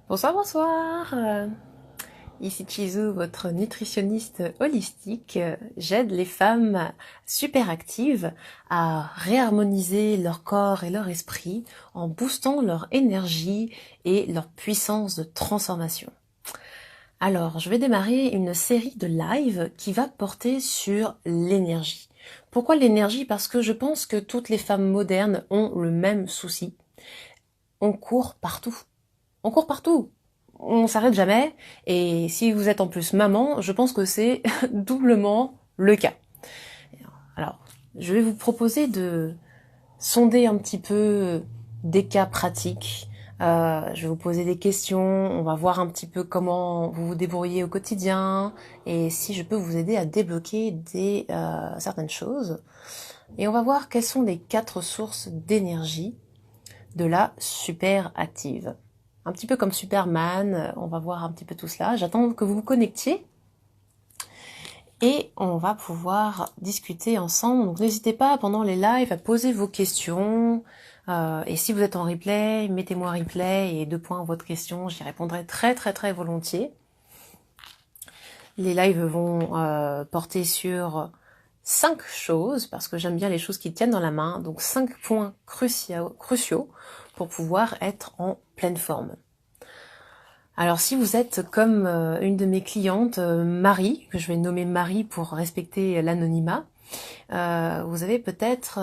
Bonsoir, bonsoir. Ici Chizou, votre nutritionniste holistique. J'aide les femmes super actives à réharmoniser leur corps et leur esprit en boostant leur énergie et leur puissance de transformation. Alors, je vais démarrer une série de lives qui va porter sur l'énergie. Pourquoi l'énergie? Parce que je pense que toutes les femmes modernes ont le même souci. On court partout. On court partout. On s'arrête jamais. Et si vous êtes en plus maman, je pense que c'est doublement le cas. Alors, je vais vous proposer de sonder un petit peu des cas pratiques. Je vais vous poser des questions. On va voir un petit peu comment vous vous débrouillez au quotidien et si je peux vous aider à débloquer certaines choses. Et on va voir quelles sont les 4 sources d'énergie de la super active. Un petit peu comme Superman, on va voir un petit peu tout cela. J'attends que vous vous connectiez et on va pouvoir discuter ensemble. Donc n'hésitez pas pendant les lives à poser vos questions. Et si vous êtes en replay, mettez-moi replay et 2 points votre question, j'y répondrai très très très volontiers. Les lives vont porter sur 5 choses, parce que j'aime bien les choses qui tiennent dans la main, donc 5 points cruciaux pour pouvoir être en pleine forme. Alors si vous êtes comme une de mes clientes, Marie, que je vais nommer Marie pour respecter l'anonymat, vous avez peut-être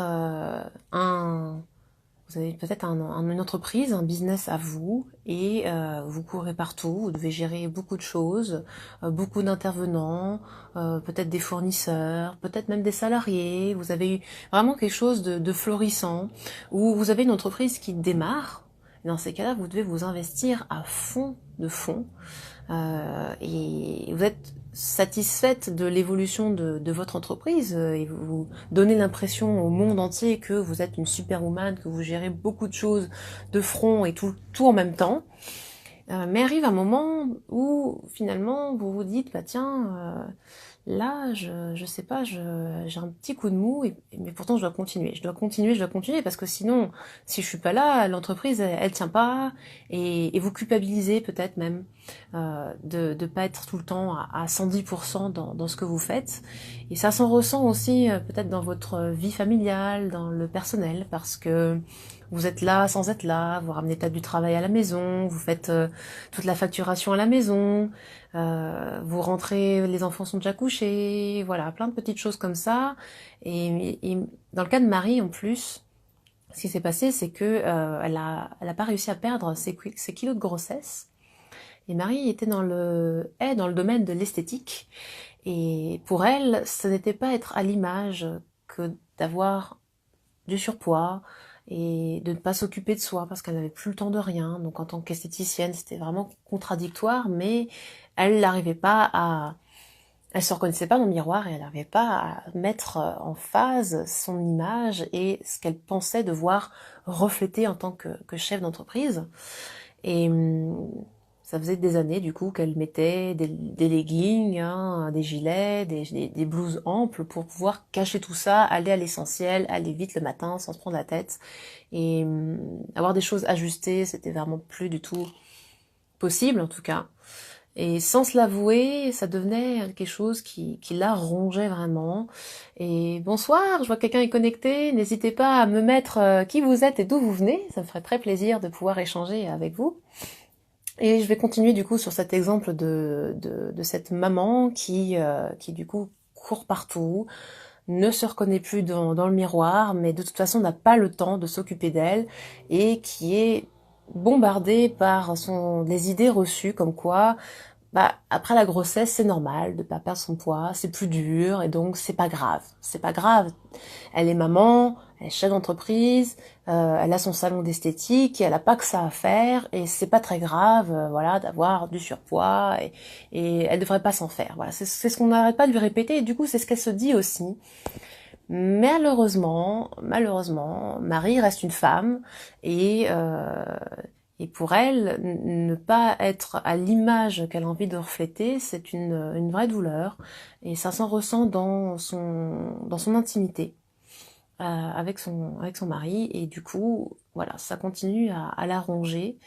une entreprise, un business à vous, et vous courez partout, vous devez gérer beaucoup de choses, beaucoup d'intervenants, peut-être des fournisseurs, peut-être même des salariés, vous avez eu vraiment quelque chose de florissant, ou vous avez une entreprise qui démarre. Dans ces cas-là, vous devez vous investir à fond de fond et vous êtes satisfaite de l'évolution de votre entreprise et vous donnez l'impression au monde entier que vous êtes une superwoman, que vous gérez beaucoup de choses de front et tout en même temps. Mais arrive un moment où finalement vous vous dites bah tiens là je sais pas, j'ai un petit coup de mou mais pourtant je dois continuer parce que sinon si je suis pas là l'entreprise elle tient pas et vous culpabilisez peut-être même de pas être tout le temps à 110% dans ce que vous faites et ça s'en ressent aussi peut-être dans votre vie familiale, dans le personnel parce que vous êtes là sans être là, vous ramenez peut-être du travail à la maison, vous faites toute la facturation à la maison, vous rentrez, les enfants sont déjà couchés, voilà, plein de petites choses comme ça. Et dans le cas de Marie, en plus, ce qui s'est passé, c'est que elle a pas réussi à perdre ses kilos de grossesse. Et Marie est dans le domaine de l'esthétique. Et pour elle, ce n'était pas être à l'image que d'avoir du surpoids et de ne pas s'occuper de soi parce qu'elle n'avait plus le temps de rien. Donc en tant qu'esthéticienne, c'était vraiment contradictoire, mais elle n'arrivait pas à... Elle se reconnaissait pas dans le miroir et elle n'arrivait pas à mettre en phase son image et ce qu'elle pensait devoir refléter en tant que chef d'entreprise. Et ça faisait des années du coup qu'elle mettait des leggings, hein, des gilets, des blouses amples pour pouvoir cacher tout ça, aller à l'essentiel, aller vite le matin sans se prendre la tête. Et avoir des choses ajustées, c'était vraiment plus du tout possible en tout cas. Et sans se l'avouer, ça devenait quelque chose qui la rongeait vraiment. Et bonsoir, je vois que quelqu'un est connecté. N'hésitez pas à me mettre qui vous êtes et d'où vous venez. Ça me ferait très plaisir de pouvoir échanger avec vous. Et je vais continuer du coup sur cet exemple de cette maman qui du coup court partout, ne se reconnaît plus dans le miroir, mais de toute façon n'a pas le temps de s'occuper d'elle et qui est bombardée par des idées reçues comme quoi bah après la grossesse c'est normal de pas perdre son poids, c'est plus dur et donc c'est pas grave. C'est pas grave. Elle est maman, elle est chef d'entreprise, elle a son salon d'esthétique, elle a pas que ça à faire et c'est pas très grave, voilà, d'avoir du surpoids et elle devrait pas s'en faire. Voilà, c'est ce qu'on n'arrête pas de lui répéter et du coup c'est ce qu'elle se dit aussi. Malheureusement, Marie reste une femme et pour elle, ne pas être à l'image qu'elle a envie de refléter, c'est une vraie douleur et ça s'en ressent dans son intimité avec son mari et du coup voilà ça continue à la ronger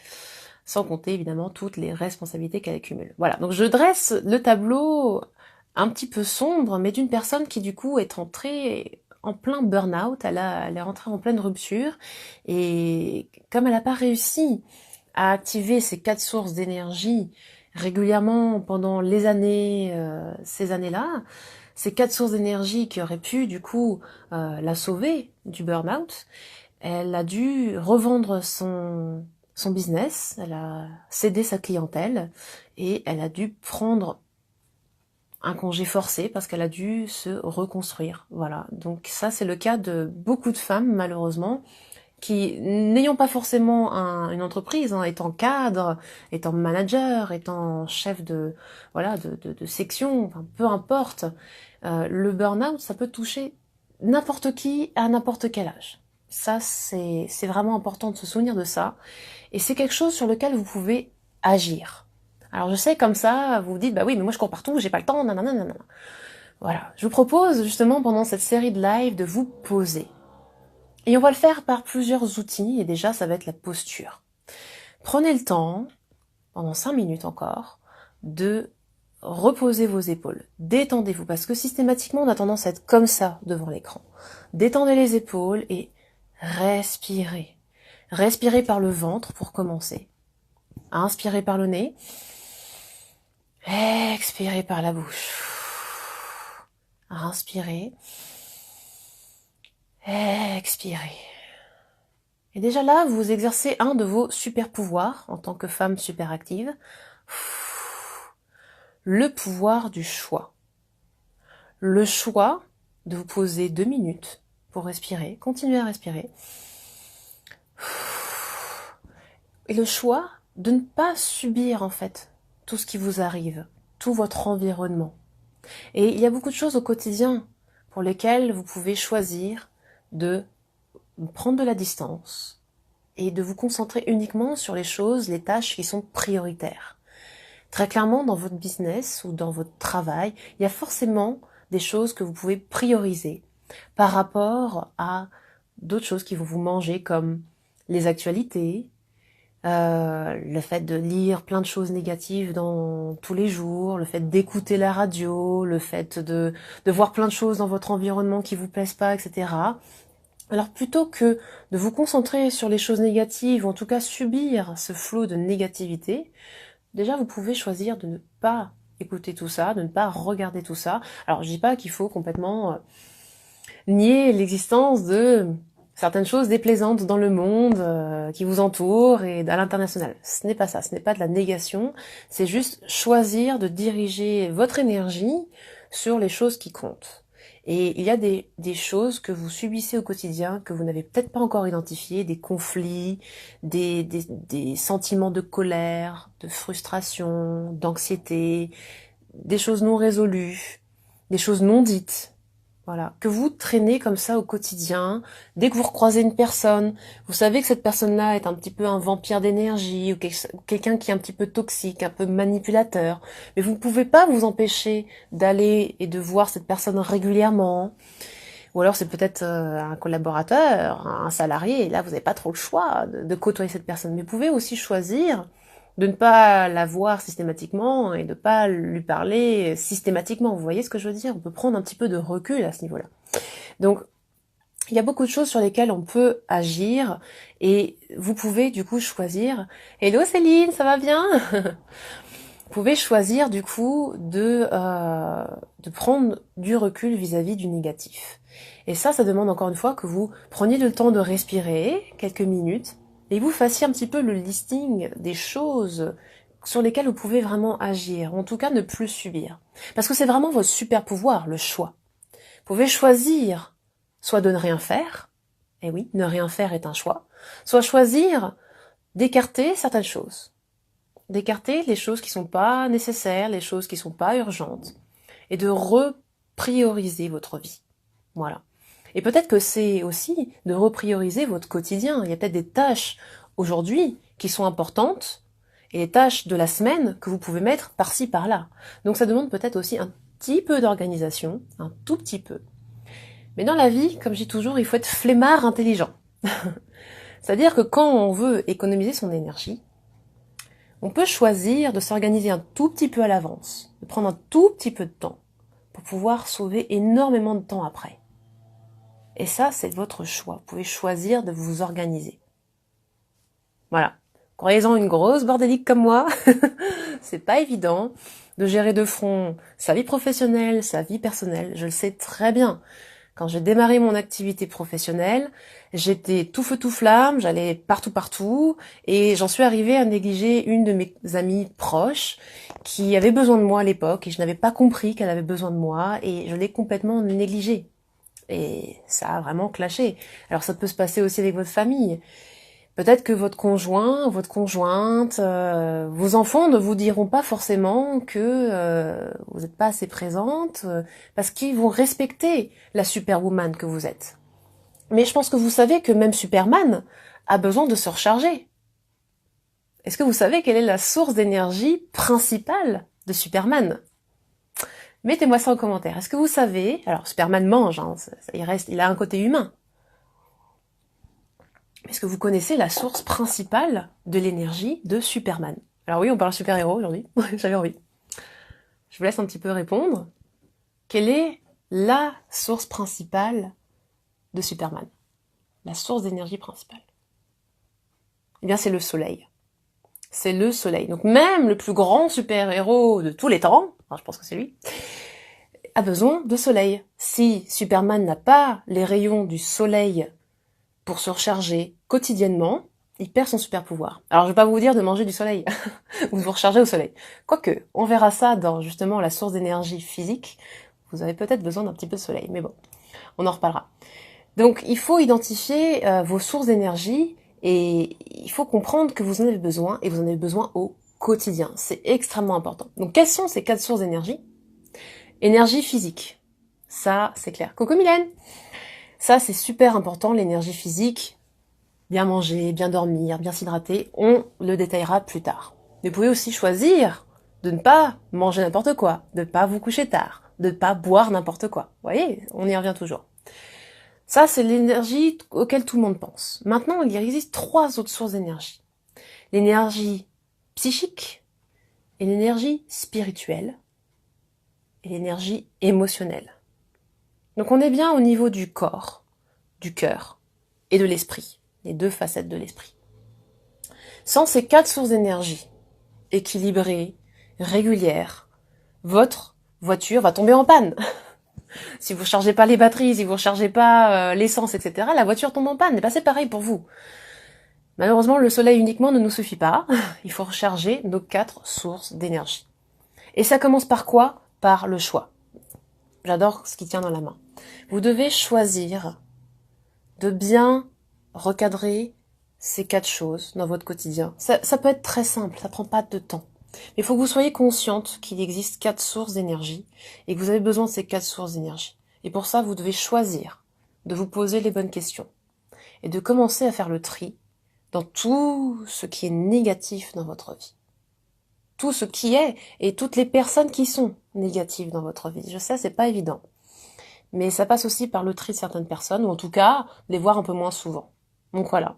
sans compter évidemment toutes les responsabilités qu'elle accumule. Voilà, donc je dresse le tableau un petit peu sombre, mais d'une personne qui du coup est entrée en plein burn-out, elle est rentrée en pleine rupture, et comme elle n'a pas réussi à activer ces 4 sources d'énergie régulièrement pendant les années, ces années-là, ces 4 sources d'énergie qui auraient pu du coup la sauver du burn-out, elle a dû revendre son business, elle a cédé sa clientèle et elle a dû prendre un congé forcé parce qu'elle a dû se reconstruire. Voilà. Donc ça, c'est le cas de beaucoup de femmes, malheureusement, qui, n'ayant pas forcément une entreprise, hein, étant cadre, étant manager, étant chef de, voilà, de section, enfin, peu importe, le burn-out, ça peut toucher n'importe qui à n'importe quel âge. Ça, c'est vraiment important de se souvenir de ça. Et c'est quelque chose sur lequel vous pouvez agir. Alors je sais, comme ça, vous vous dites, bah oui, mais moi je cours partout, j'ai pas le temps, nanana, nanana. Voilà. Je vous propose justement pendant cette série de live de vous poser. Et on va le faire par plusieurs outils, et déjà ça va être la posture. Prenez le temps, pendant 5 minutes encore, de reposer vos épaules. Détendez-vous, parce que systématiquement on a tendance à être comme ça devant l'écran. Détendez les épaules et respirez. Respirez par le ventre pour commencer. Inspirez par le nez. Expirez par la bouche. Inspirez. Expirez. Et déjà là, vous exercez un de vos super pouvoirs en tant que femme super active. Le pouvoir du choix. Le choix de vous poser 2 minutes pour respirer. Continuez à respirer. Et le choix de ne pas subir en fait tout ce qui vous arrive, tout votre environnement. Et il y a beaucoup de choses au quotidien pour lesquelles vous pouvez choisir de prendre de la distance et de vous concentrer uniquement sur les choses, les tâches qui sont prioritaires. Très clairement, dans votre business ou dans votre travail, il y a forcément des choses que vous pouvez prioriser par rapport à d'autres choses qui vont vous manger, comme les actualités, le fait de lire plein de choses négatives dans tous les jours, le fait d'écouter la radio, le fait de voir plein de choses dans votre environnement qui vous plaisent pas, etc. Alors plutôt que de vous concentrer sur les choses négatives, ou en tout cas subir ce flot de négativité, déjà vous pouvez choisir de ne pas écouter tout ça, de ne pas regarder tout ça. Alors je dis pas qu'il faut complètement nier l'existence de certaines choses déplaisantes dans le monde qui vous entoure et à l'international. Ce n'est pas ça, ce n'est pas de la négation, c'est juste choisir de diriger votre énergie sur les choses qui comptent. Et il y a des choses que vous subissez au quotidien, que vous n'avez peut-être pas encore identifiées, des conflits, des sentiments de colère, de frustration, d'anxiété, des choses non résolues, des choses non dites. Voilà, que vous traînez comme ça au quotidien. Dès que vous recroisez une personne, vous savez que cette personne-là est un petit peu un vampire d'énergie ou quelqu'un qui est un petit peu toxique, un peu manipulateur. Mais vous ne pouvez pas vous empêcher d'aller et de voir cette personne régulièrement. Ou alors c'est peut-être un collaborateur, un salarié, et là vous n'avez pas trop le choix de côtoyer cette personne. Mais vous pouvez aussi choisir de ne pas la voir systématiquement et de ne pas lui parler systématiquement. Vous voyez ce que je veux dire? On peut prendre un petit peu de recul à ce niveau-là. Donc, il y a beaucoup de choses sur lesquelles on peut agir et vous pouvez du coup choisir. Hello Céline, ça va bien? Vous pouvez choisir du coup de prendre du recul vis-à-vis du négatif. Et ça demande encore une fois que vous preniez le temps de respirer quelques minutes et vous fassiez un petit peu le listing des choses sur lesquelles vous pouvez vraiment agir, ou en tout cas ne plus subir. Parce que c'est vraiment votre super pouvoir, le choix. Vous pouvez choisir soit de ne rien faire, et oui, ne rien faire est un choix, soit choisir d'écarter certaines choses. D'écarter les choses qui sont pas nécessaires, les choses qui sont pas urgentes, et de reprioriser votre vie. Voilà. Et peut-être que c'est aussi de reprioriser votre quotidien. Il y a peut-être des tâches aujourd'hui qui sont importantes et les tâches de la semaine que vous pouvez mettre par-ci, par-là. Donc ça demande peut-être aussi un petit peu d'organisation, un tout petit peu. Mais dans la vie, comme je dis toujours, il faut être flemmard intelligent. C'est-à-dire que quand on veut économiser son énergie, On peut choisir de s'organiser un tout petit peu à l'avance, de prendre un tout petit peu de temps pour pouvoir sauver énormément de temps après. Et ça, c'est votre choix. Vous pouvez choisir de vous organiser. Voilà. Croyez-en une grosse bordélique comme moi, c'est pas évident de gérer de front sa vie professionnelle, sa vie personnelle. Je le sais très bien. Quand j'ai démarré mon activité professionnelle, j'étais tout feu tout flamme, j'allais partout, et j'en suis arrivée à négliger une de mes amies proches qui avait besoin de moi à l'époque, et je n'avais pas compris qu'elle avait besoin de moi, et je l'ai complètement négligée. Et ça a vraiment clashé. Alors ça peut se passer aussi avec votre famille. Peut-être que votre conjoint, votre conjointe, vos enfants ne vous diront pas forcément que vous n'êtes pas assez présente, parce qu'ils vont respecter la superwoman que vous êtes. Mais je pense que vous savez que même Superman a besoin de se recharger. Est-ce que vous savez quelle est la source d'énergie principale de Superman ? Mettez-moi ça en commentaire. Est-ce que vous savez... Alors Superman mange, hein, il a un côté humain. Est-ce que vous connaissez la source principale de l'énergie de Superman? Alors oui, on parle super-héros aujourd'hui, j'avais envie. Je vous laisse un petit peu répondre. Quelle est la source principale de Superman? La source d'énergie principale? Eh bien, c'est le soleil. C'est le soleil. Donc même le plus grand super-héros de tous les temps, enfin, je pense que c'est lui, a besoin de soleil. Si Superman n'a pas les rayons du soleil pour se recharger quotidiennement, il perd son super pouvoir. Alors je vais pas vous dire de manger du soleil ou de vous recharger au soleil. Quoique, on verra ça dans justement la source d'énergie physique. Vous avez peut-être besoin d'un petit peu de soleil, mais bon, on en reparlera. Donc il faut identifier vos sources d'énergie et il faut comprendre que vous en avez besoin et vous en avez besoin au quotidien. C'est extrêmement important. Donc quelles sont ces 4 sources d'énergie? Énergie physique. Ça, c'est clair. Coucou Mylène! Ça, c'est super important, l'énergie physique. Bien manger, bien dormir, bien s'hydrater. On le détaillera plus tard. Mais vous pouvez aussi choisir de ne pas manger n'importe quoi, de ne pas vous coucher tard, de ne pas boire n'importe quoi. Vous voyez, on y revient toujours. Ça, c'est l'énergie auquel tout le monde pense. Maintenant, il existe 3 autres sources d'énergie. L'énergie psychique, et l'énergie spirituelle, et l'énergie émotionnelle. Donc on est bien au niveau du corps, du cœur et de l'esprit, les 2 facettes de l'esprit. Sans ces 4 sources d'énergie équilibrées, régulières, votre voiture va tomber en panne. Si vous ne rechargez pas les batteries, si vous ne rechargez pas l'essence, etc., la voiture tombe en panne. Et ben c'est pareil pour vous. Malheureusement, le soleil uniquement ne nous suffit pas. Il faut recharger nos 4 sources d'énergie. Et ça commence par quoi? Par le choix. J'adore ce qui tient dans la main. Vous devez choisir de bien recadrer ces 4 choses dans votre quotidien. Ça peut être très simple, ça prend pas de temps. Mais il faut que vous soyez consciente qu'il existe 4 sources d'énergie et que vous avez besoin de ces 4 sources d'énergie. Et pour ça, vous devez choisir de vous poser les bonnes questions et de commencer à faire le tri dans tout ce qui est négatif dans votre vie. Tout ce qui est et toutes les personnes qui sont négatives dans votre vie. Je sais, c'est pas évident. Mais ça passe aussi par le tri de certaines personnes, ou en tout cas, les voir un peu moins souvent. Donc voilà.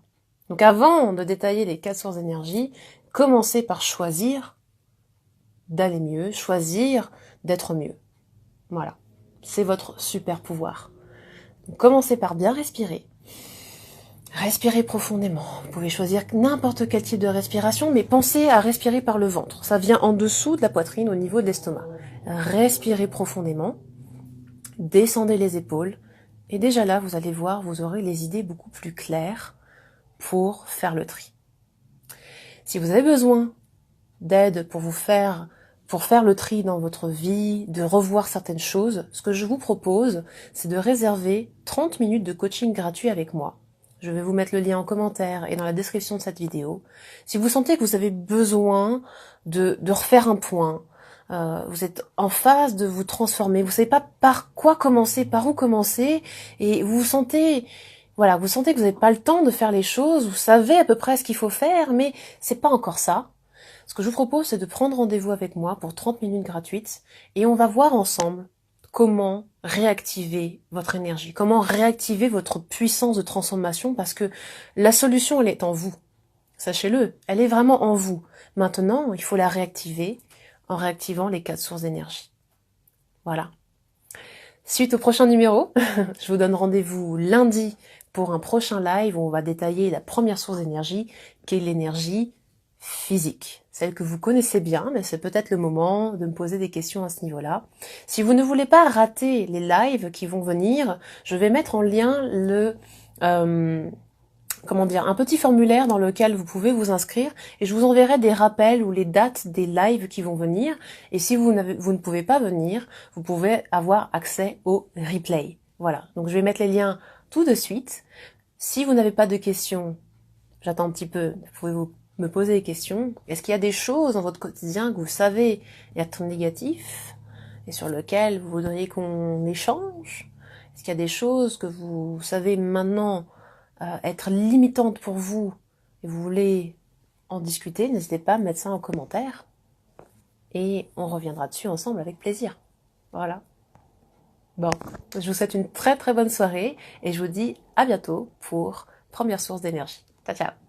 Donc avant de détailler les 4 sources d'énergie, commencez par choisir d'aller mieux, choisir d'être mieux. Voilà. C'est votre super pouvoir. Donc commencez par bien respirer. Respirez profondément. Vous pouvez choisir n'importe quel type de respiration, mais pensez à respirer par le ventre. Ça vient en dessous de la poitrine, au niveau de l'estomac. Respirez profondément. Descendez les épaules. Et déjà là, vous allez voir, vous aurez les idées beaucoup plus claires pour faire le tri. Si vous avez besoin d'aide pour faire le tri dans votre vie, de revoir certaines choses, ce que je vous propose, c'est de réserver 30 minutes de coaching gratuit avec moi. Je vais vous mettre le lien en commentaire et dans la description de cette vidéo. Si vous sentez que vous avez besoin de refaire un point, vous êtes en phase de vous transformer, vous savez pas par quoi commencer, par où commencer, et vous sentez que vous n'avez pas le temps de faire les choses, vous savez à peu près ce qu'il faut faire, mais c'est pas encore ça. Ce que je vous propose, c'est de prendre rendez-vous avec moi pour 30 minutes gratuites, et on va voir ensemble comment réactiver votre énergie, comment réactiver votre puissance de transformation, parce que la solution, elle est en vous. Sachez-le, elle est vraiment en vous. Maintenant, il faut la réactiver en réactivant les 4 sources d'énergie. Voilà. Suite au prochain numéro, je vous donne rendez-vous lundi pour un prochain live où on va détailler la première source d'énergie, qui est l'énergie physique. Celle que vous connaissez bien, mais c'est peut-être le moment de me poser des questions à ce niveau-là. Si vous ne voulez pas rater les lives qui vont venir, je vais mettre en lien un petit formulaire dans lequel vous pouvez vous inscrire et je vous enverrai des rappels ou les dates des lives qui vont venir. Et si vous ne pouvez pas venir, vous pouvez avoir accès au replay. Voilà, donc je vais mettre les liens tout de suite. Si vous n'avez pas de questions, j'attends un petit peu, vous pouvez me poser des questions. Est-ce qu'il y a des choses dans votre quotidien que vous savez être négatifs et sur lesquelles vous voudriez qu'on échange? Est-ce qu'il y a des choses que vous savez maintenant être limitantes pour vous et vous voulez en discuter? N'hésitez pas à mettre ça en commentaire et on reviendra dessus ensemble avec plaisir. Voilà. Bon, je vous souhaite une très très bonne soirée et je vous dis à bientôt pour première source d'énergie. Ciao ciao.